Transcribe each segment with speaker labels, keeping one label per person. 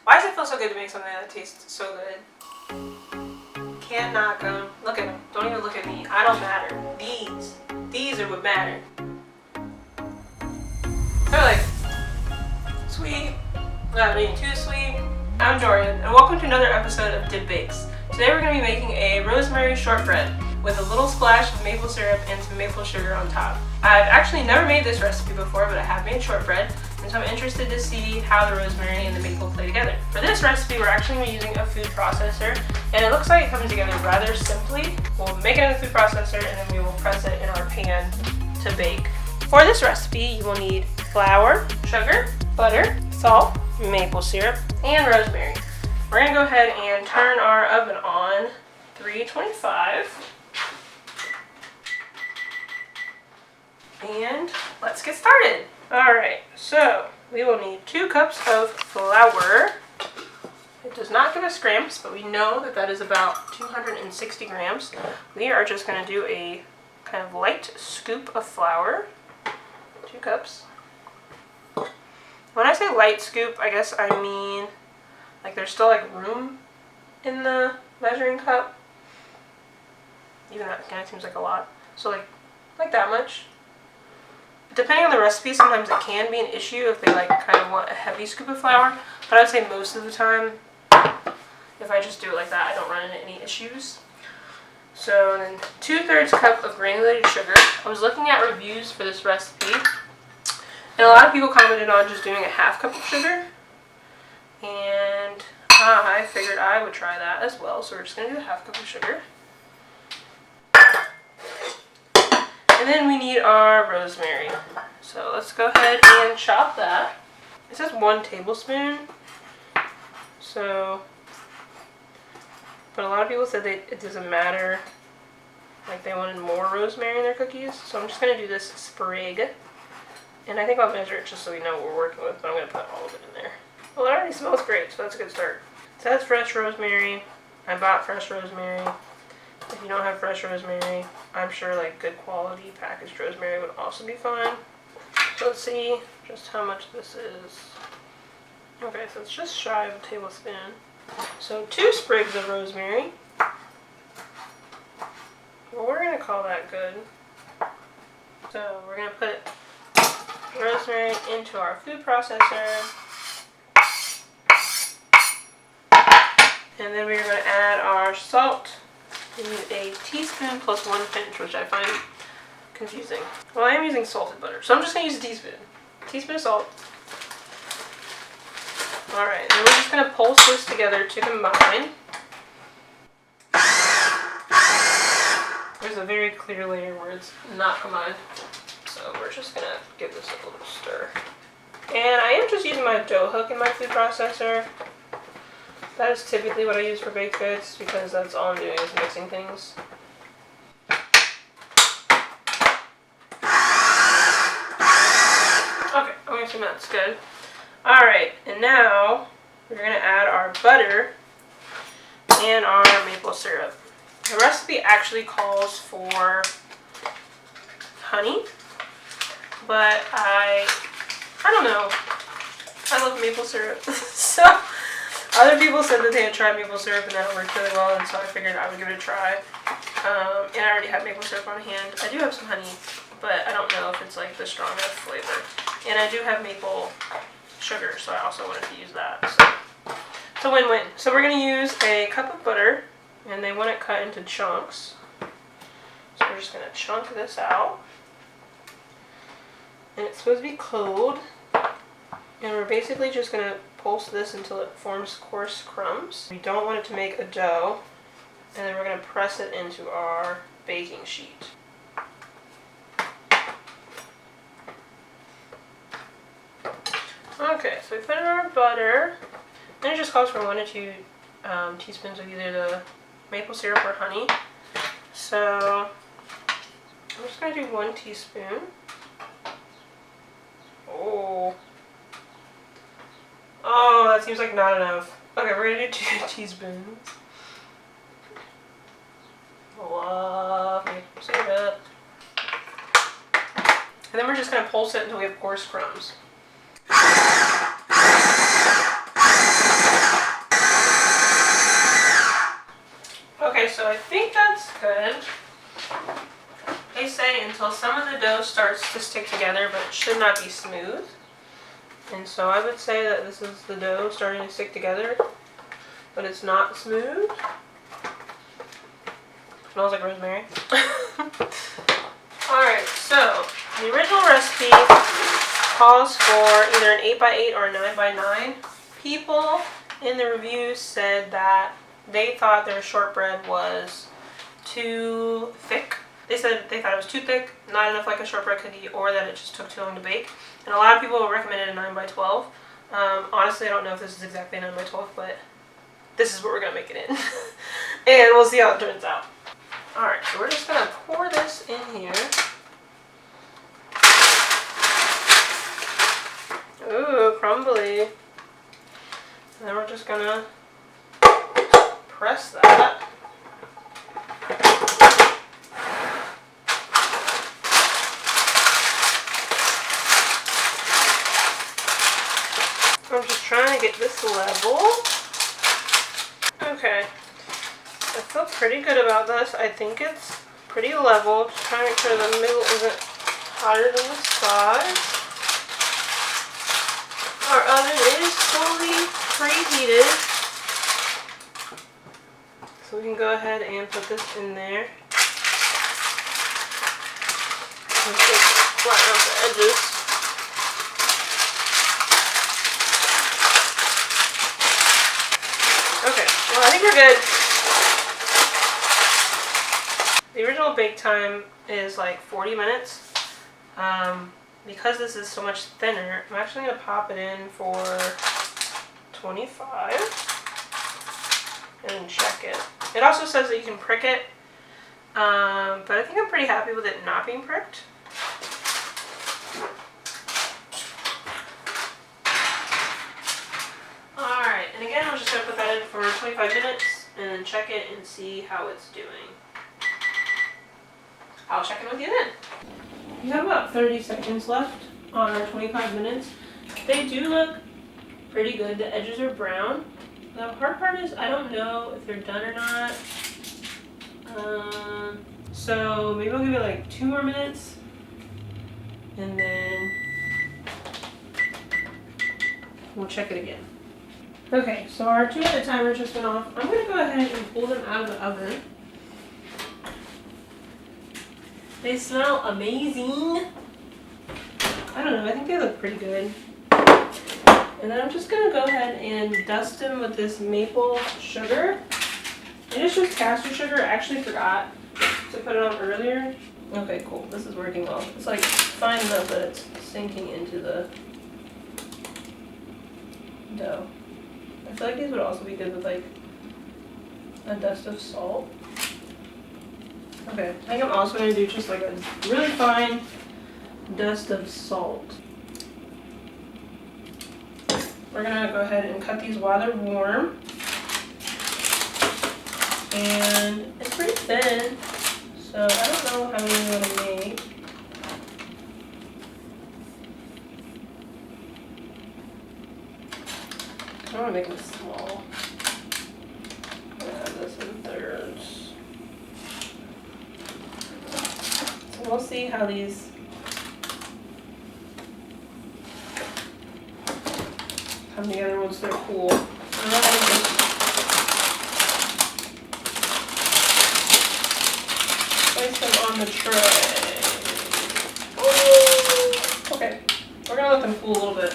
Speaker 1: Why does it feel so good to make something that tastes so good? Can't knock them. Look at them. Don't even look at me. I don't matter. These are what matter. They're like sweet, not being too sweet. I'm Jordan, and welcome to another episode of Dip Bakes. Today we're going to be making a rosemary shortbread with a little splash of maple syrup and some maple sugar on top. I've actually never made this recipe before, but I have made shortbread, and so I'm interested to see how the rosemary and the maple play together. For this recipe, we're actually going to be using a food processor, and it looks like it comes together rather simply. We'll make it in the food processor, and then we will press it in our pan to bake. For this recipe, you will need flour, sugar, butter, salt, maple syrup, and rosemary. We're going to go ahead and turn our oven on 325. And let's get started. Alright, so we will need 2 cups of flour. It does not give us grams, but we know that that is about 260 grams. We are just going to do a kind of light scoop of flour. 2 cups. When I say light scoop, I guess I mean like there's still like room in the measuring cup. Even that kind of seems like a lot. So like that much. Depending on the recipe, sometimes it can be an issue if they like kind of want a heavy scoop of flour. But I would say most of the time, if I just do it like that, I don't run into any issues. So then 2/3 cup of granulated sugar. I was looking at reviews for this recipe, and a lot of people commented on just doing a 1/2 cup of sugar. And I figured I would try that as well. So we're just going to do a 1/2 cup of sugar. And then we need our rosemary. So let's go ahead and chop that. It says 1 tablespoon. So, but a lot of people said that it doesn't matter. Like they wanted more rosemary in their cookies. So I'm just going to do this sprig. And I think I'll measure it just so we know what we're working with. But I'm going to put all of it in there. Well, it already smells great, so that's a good start. It says fresh rosemary. I bought fresh rosemary. If you don't have fresh rosemary, I'm sure like good quality packaged rosemary would also be fine. So let's see just how much this is. Okay, so it's just shy of a tablespoon. So 2 sprigs of rosemary. Well, we're going to call that good. So we're going to put rosemary into our food processor. And then we're going to add our salt. We need a teaspoon plus 1 pinch, which I find confusing. Well, I am using salted butter, so I'm just going to use a teaspoon. Teaspoon of salt. Alright, then we're just going to pulse this together to combine. There's a very clear layer where it's not combined. So we're just going to give this a little stir. And I am just using my dough hook in my food processor. That is typically what I use for baked goods because that's all I'm doing is mixing things. Okay, I'm guessing that's good. Alright, and now we're going to add our butter and our maple syrup. The recipe actually calls for honey, but I don't know. I love maple syrup. So other people said that they had tried maple syrup and that it worked really well, and so I figured I would give it a try. And I already have maple syrup on hand. I do have some honey, but I don't know if it's like the strong enough flavor. And I do have maple sugar, so I also wanted to use that. So it's a win-win. So we're going to use a cup of butter, and they want it cut into chunks. So we're just going to chunk this out. And it's supposed to be cold. And we're basically just going to pulse this until it forms coarse crumbs. We don't want it to make a dough. And then we're going to press it into our baking sheet. Okay, so we put in our butter. And it just calls for 1 to 2 teaspoons of either the maple syrup or honey. So I'm just going to do 1 teaspoon. Oh, that seems like not enough. Okay, we're going to do 2 teaspoons. Love maple syrup. And then we're just going to pulse it until we have coarse crumbs. good. They say until some of the dough starts to stick together, but it should not be smooth. And so I would say that this is the dough starting to stick together, but it's not smooth. Smells like rosemary. Alright, so the original recipe calls for either an 8x8 or a 9x9. People in the reviews said that they thought their shortbread was too thick. They said they thought it was too thick, not enough like a shortbread cookie, or that it just took too long to bake. And a lot of people recommended a 9x12. Honestly, I don't know if this is exactly a 9x12, but this is what we're going to make it in. And we'll see how it turns out. Alright, so we're just going to pour this in here. Ooh, crumbly. And then we're just going to press that. I'm just trying to get this level. Okay. I feel pretty good about this. I think it's pretty level. Just trying to make sure the middle isn't hotter than the sides. Our oven is fully preheated. So we can go ahead and put this in there. And flatten out the edges. Okay, well I think we're good. The original bake time is like 40 minutes. Because this is so much thinner, I'm actually going to pop it in for 25 and check it. It also says that you can prick it, but I think I'm pretty happy with it not being pricked. Alright, and again I'm just going to put that in for 25 minutes and then check it and see how it's doing. I'll check in with you then. We have about 30 seconds left on our 25 minutes. They do look pretty good. The edges are brown. The hard part is I don't know if they're done or not. So maybe I'll give it like 2 more minutes. And then we'll check it again. Okay, so our 2-minute timer just went off. I'm going to go ahead and pull them out of the oven. They smell amazing. I don't know, I think they look pretty good. And then I'm just going to go ahead and dust them with this maple sugar. It is just caster sugar. I actually forgot to put it on earlier. Okay, cool. This is working well. It's like fine enough that it's sinking into the dough. I feel like these would also be good with like a dust of salt. Okay, I think I'm also going to do just like a really fine dust of salt. We're going to go ahead and cut these while they're warm. And it's pretty thin, so I don't know how many I'm going to make. I want to make them small. I'm going to have this in thirds. We'll see how these come together once they're cool. Place them on the tray. Ooh. Okay, we're gonna let them cool a little bit.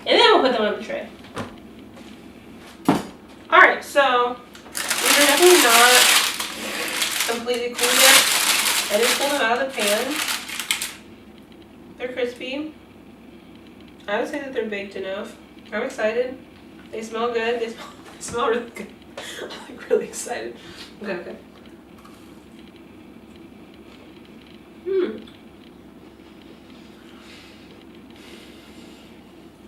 Speaker 1: And then we'll put them on the tray. Alright, so these are definitely not completely cool yet. I just pulled them out of the pan. They're crispy. I would say that they're baked enough. I'm excited. They smell good. They smell really good. I'm like really excited. Okay.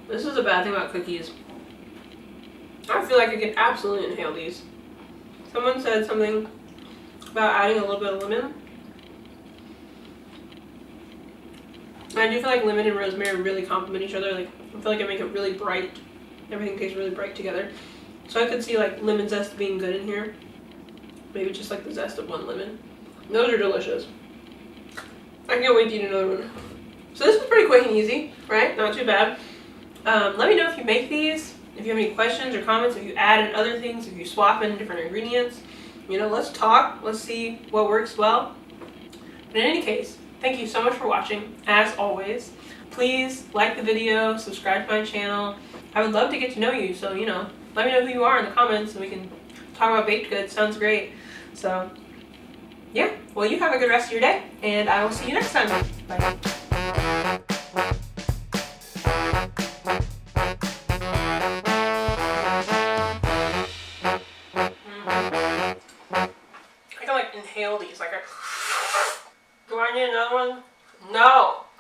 Speaker 1: This is a bad thing about cookies. I feel like I can absolutely inhale these. Someone said something about adding a little bit of lemon. I do feel like lemon and rosemary really complement each other. Like I feel like I make it really bright. Everything tastes really bright together. So I could see like lemon zest being good in here. maybe just like the zest of one lemon. Those are delicious. I can't wait to eat another one. So this was pretty quick and easy, right? Not too bad. Let me know if you make these, if you have any questions or comments, if you add in other things, if you swap in different ingredients. You know, let's talk. Let's see what works well. But in any case, thank you so much for watching. As always, please like the video, subscribe to my channel. I would love to get to know you, so, you know, let me know who you are in the comments and we can talk about baked goods. Sounds great. So, yeah. Well, you have a good rest of your day, and I will see you next time. Bye.